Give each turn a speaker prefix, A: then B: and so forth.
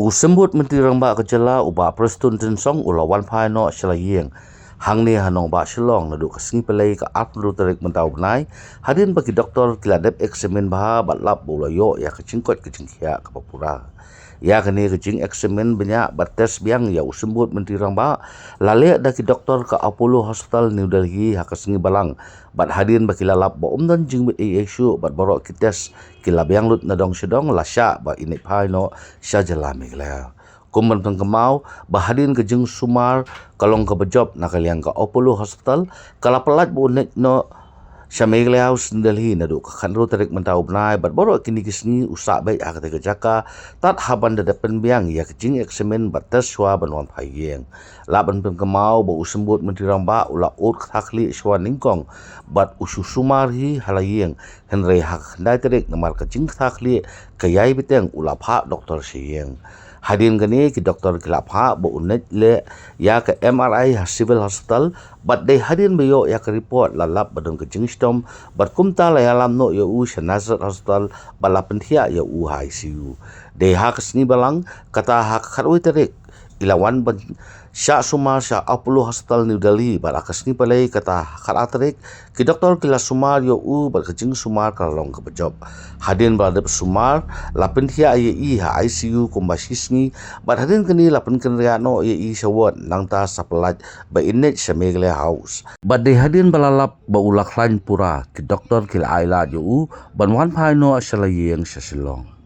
A: Usembut Menteri Rangba Kejala uba Preston Tensong ulawan pai no Shalayeng. Hang ni hanong ba Shillong nadu kasingi pelai ka apnu tarik mentau benai. Hadin bagi doktor kiladep eksamen baha batlap bulayo ya kecingkot kecingkia kapapura. Ya kini kecing eksamen banyak bates biang ya usembut Menteri Rangba lale daki doktor ke Apollo Hospital New Delhi hakasingi balang. Bat hadin baki lalap ba umdan jingbit ASU bat borok kites kila biang lut nadong sedong lasya ba inik pai no syajalami gila. Kumban pengkemau bahadin ke jeng sumar kalong ke bejob nakaliang ke Apollo Hospital kala pelat bu unik no Syamai House Delhi nadu kanro tarik mentau benai bat borok kini kisni usak baik akata kejaka tat haban da depan biang ya kecing eksamen batas syua banwan payeng laban pengkemau ba usembut Menteri Rangba ula ut takli syua ningkong bat usu sumari halayeng henry hak ndai tarik namar kecing takli kayai biteng ula pak doktor syeng. Hadin gani ki doktor kilapha bo unet le ya ke MRI civil hospital bat dei hadin beyo ya ke report lalap badung ke jingstom bat kumta la alam no ya u Shanazat hospital balapen thia ya u ICU dei hak sni balang kata hak kharui tarik ilawan ban sya sumar sya Apollo Hospital New Delhi bat akas ni palai kata kharatarik ki doktor kila sumar yo u bat kejing sumar kalong ke bejob hadin baladep sumar lapin thia ye ha ICU kumbasisni bat hadin kini lapin kenria no ye syawat nangta sapelat ba inet Shamegle House bat de hadin balalap ba ulak lain pura ki doktor kila aila yo u banwan pai no asyalayeng syasilong.